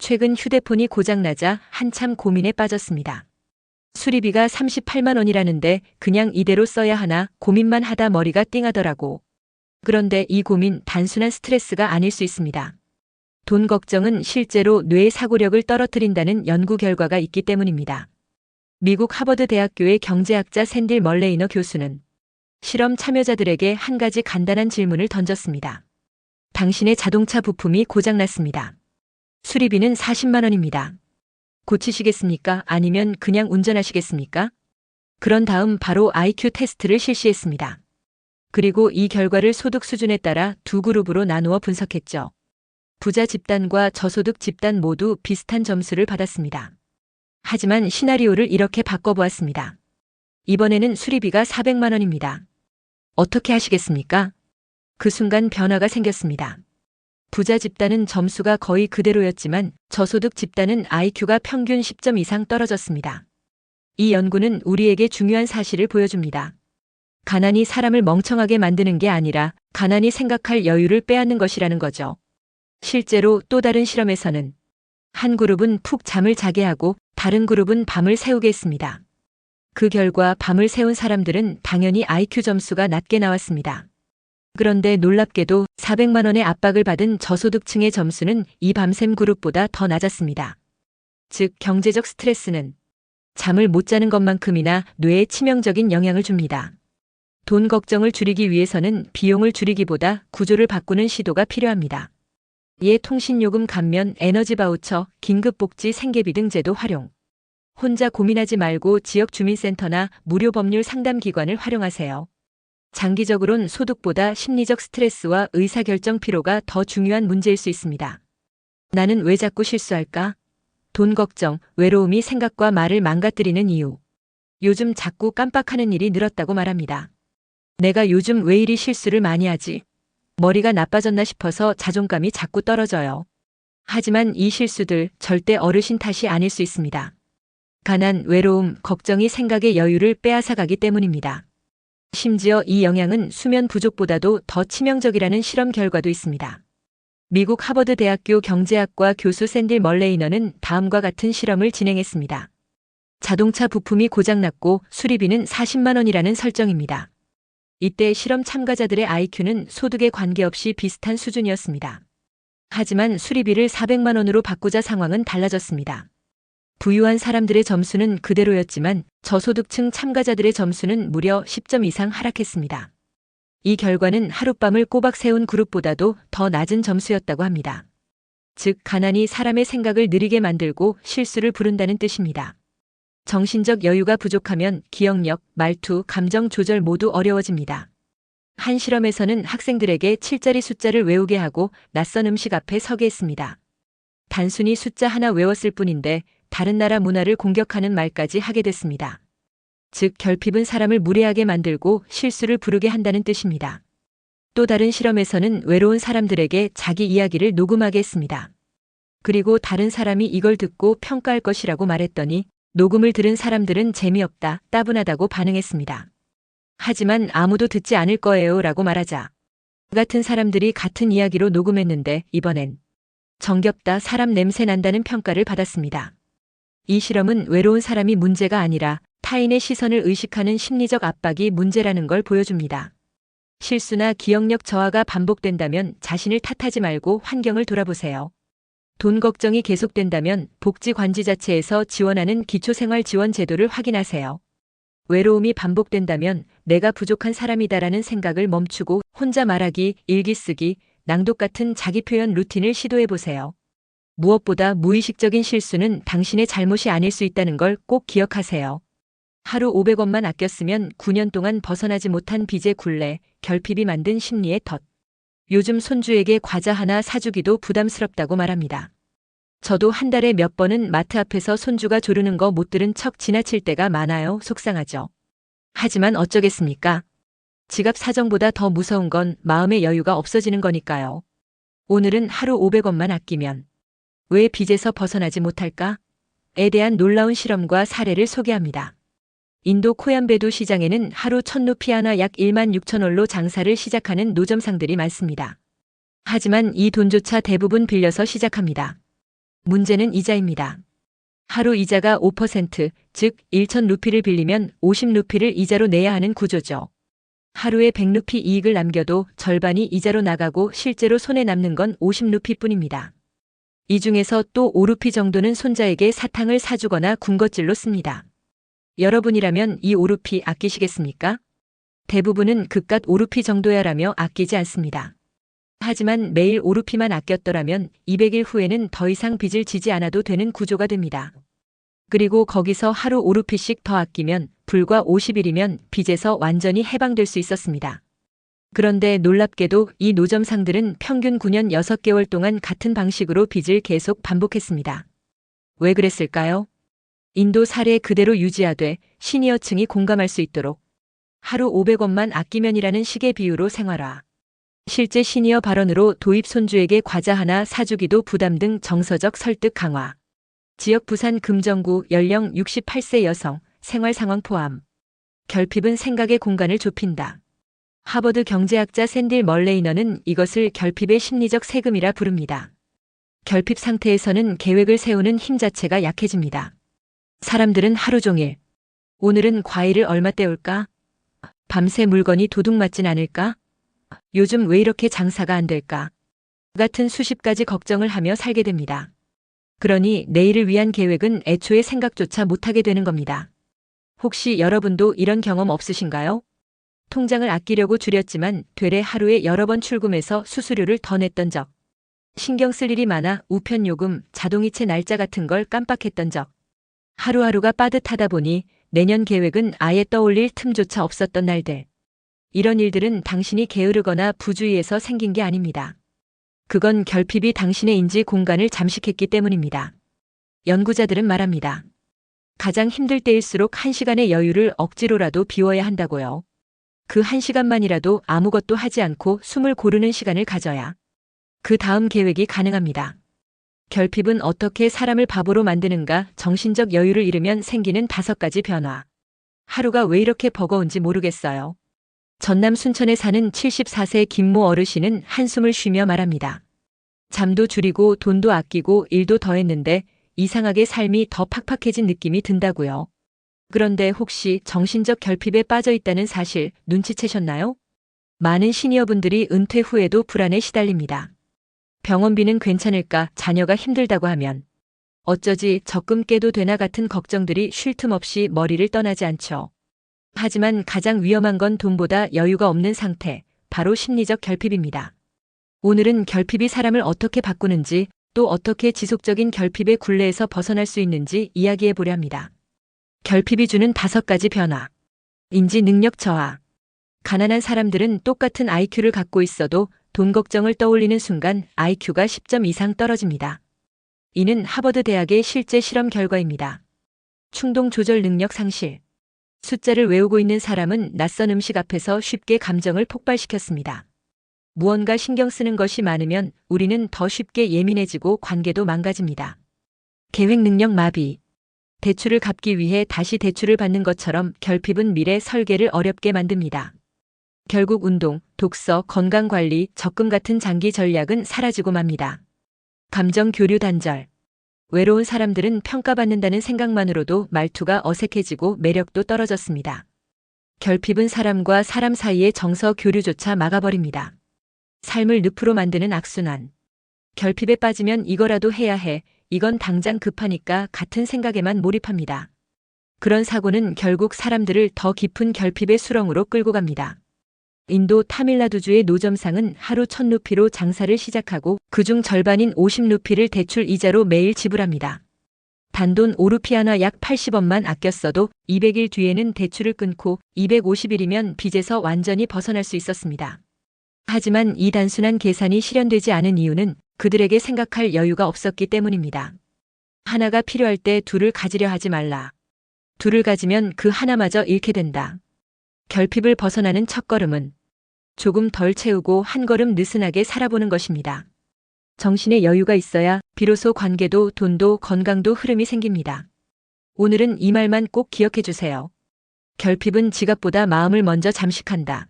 최근 휴대폰이 고장나자 한참 고민에 빠졌습니다. 수리비가 38만 원이라는데 그냥 이대로 써야 하나 고민만 하다 머리가 띵하더라고. 그런데 이 고민 단순한 스트레스가 아닐 수 있습니다. 돈 걱정은 실제로 뇌의 사고력을 떨어뜨린다는 연구 결과가 있기 때문입니다. 미국 하버드 대학교의 경제학자 샌딜 멀레이너 교수는 실험 참여자들에게 한 가지 간단한 질문을 던졌습니다. 당신의 자동차 부품이 고장났습니다. 수리비는 40만 원입니다. 고치시겠습니까? 아니면 그냥 운전하시겠습니까? 그런 다음 바로 IQ 테스트를 실시했습니다. 그리고 이 결과를 소득 수준에 따라 두 그룹으로 나누어 분석했죠. 부자 집단과 저소득 집단 모두 비슷한 점수를 받았습니다. 하지만 시나리오를 이렇게 바꿔보았습니다. 이번에는 수리비가 400만 원입니다. 어떻게 하시겠습니까? 그 순간 변화가 생겼습니다. 부자 집단은 점수가 거의 그대로였지만 저소득 집단은 IQ가 평균 10점 이상 떨어졌습니다. 이 연구는 우리에게 중요한 사실을 보여줍니다. 가난이 사람을 멍청하게 만드는 게 아니라 가난이 생각할 여유를 빼앗는 것이라는 거죠. 실제로 또 다른 실험에서는 한 그룹은 푹 잠을 자게 하고 다른 그룹은 밤을 새우게 했습니다. 그 결과 밤을 새운 사람들은 당연히 IQ 점수가 낮게 나왔습니다. 그런데 놀랍게도 400만 원의 압박을 받은 저소득층의 점수는 이 밤샘 그룹보다 더 낮았습니다. 즉, 경제적 스트레스는 잠을 못 자는 것만큼이나 뇌에 치명적인 영향을 줍니다. 돈 걱정을 줄이기 위해서는 비용을 줄이기보다 구조를 바꾸는 시도가 필요합니다. 이에 통신요금 감면, 에너지 바우처, 긴급복지, 생계비 등 제도 활용. 혼자 고민하지 말고 지역주민센터나 무료 법률 상담기관을 활용하세요. 장기적으론 소득보다 심리적 스트레스와 의사결정 피로가 더 중요한 문제일 수 있습니다. 나는 왜 자꾸 실수할까? 돈 걱정, 외로움이 생각과 말을 망가뜨리는 이유. 요즘 자꾸 깜빡하는 일이 늘었다고 말합니다. 내가 요즘 왜 이리 실수를 많이 하지? 머리가 나빠졌나 싶어서 자존감이 자꾸 떨어져요. 하지만 이 실수들 절대 어르신 탓이 아닐 수 있습니다. 가난, 외로움, 걱정이 생각의 여유를 빼앗아가기 때문입니다. 심지어 이 영향은 수면 부족보다도 더 치명적이라는 실험 결과도 있습니다. 미국 하버드 대학교 경제학과 교수 샌딜 멀레이너는 다음과 같은 실험을 진행했습니다. 자동차 부품이 고장났고 수리비는 40만 원이라는 설정입니다. 이때 실험 참가자들의 IQ는 소득에 관계없이 비슷한 수준이었습니다. 하지만 수리비를 400만 원으로 바꾸자 상황은 달라졌습니다. 부유한 사람들의 점수는 그대로였지만 저소득층 참가자들의 점수는 무려 10점 이상 하락했습니다. 이 결과는 하룻밤을 꼬박 세운 그룹보다도 더 낮은 점수였다고 합니다. 즉, 가난이 사람의 생각을 느리게 만들고 실수를 부른다는 뜻입니다. 정신적 여유가 부족하면 기억력, 말투, 감정 조절 모두 어려워집니다. 한 실험에서는 학생들에게 7자리 숫자를 외우게 하고 낯선 음식 앞에 서게 했습니다. 단순히 숫자 하나 외웠을 뿐인데 다른 나라 문화를 공격하는 말까지 하게 됐습니다. 즉, 결핍은 사람을 무례하게 만들고 실수를 부르게 한다는 뜻입니다. 또 다른 실험에서는 외로운 사람들에게 자기 이야기를 녹음하게 했습니다. 그리고 다른 사람이 이걸 듣고 평가할 것이라고 말했더니 녹음을 들은 사람들은 재미없다, 따분하다고 반응했습니다. 하지만 아무도 듣지 않을 거예요 라고 말하자 같은 사람들이 같은 이야기로 녹음했는데 이번엔 정겹다, 사람 냄새 난다는 평가를 받았습니다. 이 실험은 외로운 사람이 문제가 아니라 타인의 시선을 의식하는 심리적 압박이 문제라는 걸 보여줍니다. 실수나 기억력 저하가 반복된다면 자신을 탓하지 말고 환경을 돌아보세요. 돈 걱정이 계속된다면 복지관지자체에서 지원하는 기초생활지원 제도를 확인하세요. 외로움이 반복된다면 내가 부족한 사람이다라는 생각을 멈추고 혼자 말하기, 일기 쓰기, 낭독 같은 자기 표현 루틴을 시도해보세요. 무엇보다 무의식적인 실수는 당신의 잘못이 아닐 수 있다는 걸 꼭 기억하세요. 하루 500원만 아꼈으면 9년 동안 벗어나지 못한 빚의 굴레, 결핍이 만든 심리의 덫. 요즘 손주에게 과자 하나 사주기도 부담스럽다고 말합니다. 저도 한 달에 몇 번은 마트 앞에서 손주가 조르는 거 못 들은 척 지나칠 때가 많아요. 속상하죠. 하지만 어쩌겠습니까? 지갑 사정보다 더 무서운 건 마음의 여유가 없어지는 거니까요. 오늘은 하루 500원만 아끼면 왜 빚에서 벗어나지 못할까? 에 대한 놀라운 실험과 사례를 소개합니다. 인도 코얀베두 시장에는 하루 1000루피 하나 약 1만 6천 원로 장사를 시작하는 노점상들이 많습니다. 하지만 이 돈조차 대부분 빌려서 시작합니다. 문제는 이자입니다. 하루 이자가 5%, 즉 1,000루피를 빌리면 50루피를 이자로 내야 하는 구조죠. 하루에 100루피 이익을 남겨도 절반이 이자로 나가고 실제로 손에 남는 건 50루피뿐입니다. 이 중에서 또 5루피 정도는 손자에게 사탕을 사주거나 군것질로 씁니다. 여러분이라면 이 5루피 아끼시겠습니까? 대부분은 그깟 5루피 정도야라며 아끼지 않습니다. 하지만 매일 5루피만 아꼈더라면 200일 후에는 더 이상 빚을 지지 않아도 되는 구조가 됩니다. 그리고 거기서 하루 5루피씩 더 아끼면 불과 50일이면 빚에서 완전히 해방될 수 있었습니다. 그런데 놀랍게도 이 노점상들은 평균 9년 6개월 동안 같은 방식으로 빚을 계속 반복했습니다. 왜 그랬을까요? 인도 사례 그대로 유지하되 시니어층이 공감할 수 있도록 하루 500원만 아끼면이라는 식의 비유로 생활화. 실제 시니어 발언으로 도입 손주에게 과자 하나 사주기도 부담 등 정서적 설득 강화. 지역 부산 금정구 연령 68세 여성, 생활 상황 포함. 결핍은 생각의 공간을 좁힌다. 하버드 경제학자 샌딜 멀레이너는 이것을 결핍의 심리적 세금이라 부릅니다. 결핍 상태에서는 계획을 세우는 힘 자체가 약해집니다. 사람들은 하루 종일 오늘은 과일을 얼마 때울까? 밤새 물건이 도둑 맞진 않을까? 요즘 왜 이렇게 장사가 안 될까? 같은 수십 가지 걱정을 하며 살게 됩니다. 그러니 내일을 위한 계획은 애초에 생각조차 못하게 되는 겁니다. 혹시 여러분도 이런 경험 없으신가요? 통장을 아끼려고 줄였지만 되레 하루에 여러 번 출금해서 수수료를 더 냈던 적. 신경 쓸 일이 많아 우편요금, 자동이체 날짜 같은 걸 깜빡했던 적. 하루하루가 빠듯하다 보니 내년 계획은 아예 떠올릴 틈조차 없었던 날들. 이런 일들은 당신이 게으르거나 부주의해서 생긴 게 아닙니다. 그건 결핍이 당신의 인지 공간을 잠식했기 때문입니다. 연구자들은 말합니다. 가장 힘들 때일수록 1시간의 여유를 억지로라도 비워야 한다고요. 그 1시간만이라도 아무것도 하지 않고 숨을 고르는 시간을 가져야 그 다음 계획이 가능합니다. 결핍은 어떻게 사람을 바보로 만드는가? 정신적 여유를 잃으면 생기는 5가지 변화. 하루가 왜 이렇게 버거운지 모르겠어요. 전남 순천에 사는 74세 김모 어르신은 한숨을 쉬며 말합니다. 잠도 줄이고 돈도 아끼고 일도 더 했는데 이상하게 삶이 더 팍팍해진 느낌이 든다고요. 그런데 혹시 정신적 결핍에 빠져 있다는 사실 눈치채셨나요? 많은 시니어분들이 은퇴 후에도 불안에 시달립니다. 병원비는 괜찮을까? 자녀가 힘들다고 하면 어쩌지 적금 깨도 되나 같은 걱정들이 쉴 틈 없이 머리를 떠나지 않죠. 하지만 가장 위험한 건 돈보다 여유가 없는 상태, 바로 심리적 결핍입니다. 오늘은 결핍이 사람을 어떻게 바꾸는지, 또 어떻게 지속적인 결핍의 굴레에서 벗어날 수 있는지 이야기해 보려 합니다. 결핍이 주는 5가지 변화. 인지 능력 저하. 가난한 사람들은 똑같은 IQ를 갖고 있어도 돈 걱정을 떠올리는 순간 IQ가 10점 이상 떨어집니다. 이는 하버드 대학의 실제 실험 결과입니다. 충동 조절 능력 상실. 숫자를 외우고 있는 사람은 낯선 음식 앞에서 쉽게 감정을 폭발시켰습니다. 무언가 신경 쓰는 것이 많으면 우리는 더 쉽게 예민해지고 관계도 망가집니다. 계획 능력 마비. 대출을 갚기 위해 다시 대출을 받는 것처럼 결핍은 미래 설계를 어렵게 만듭니다. 결국 운동, 독서, 건강관리, 적금 같은 장기 전략은 사라지고 맙니다. 감정 교류 단절. 외로운 사람들은 평가받는다는 생각만으로도 말투가 어색해지고 매력도 떨어졌습니다. 결핍은 사람과 사람 사이의 정서 교류조차 막아버립니다. 삶을 늪으로 만드는 악순환. 결핍에 빠지면 이거라도 해야 해, 이건 당장 급하니까 같은 생각에만 몰입합니다. 그런 사고는 결국 사람들을 더 깊은 결핍의 수렁으로 끌고 갑니다. 인도 타밀나두주의 노점상은 하루 1,000루피로 장사를 시작하고 그중 절반인 50루피를 대출 이자로 매일 지불합니다. 단돈 5루피 하나 약 80원만 아꼈어도 200일 뒤에는 대출을 끊고 250일이면 빚에서 완전히 벗어날 수 있었습니다. 하지만 이 단순한 계산이 실현되지 않은 이유는 그들에게 생각할 여유가 없었기 때문입니다. 하나가 필요할 때 둘을 가지려 하지 말라. 둘을 가지면 그 하나마저 잃게 된다. 결핍을 벗어나는 첫걸음은 조금 덜 채우고 한 걸음 느슨하게 살아보는 것입니다. 정신의 여유가 있어야 비로소 관계도 돈도 건강도 흐름이 생깁니다. 오늘은 이 말만 꼭 기억해 주세요. 결핍은 지갑보다 마음을 먼저 잠식한다.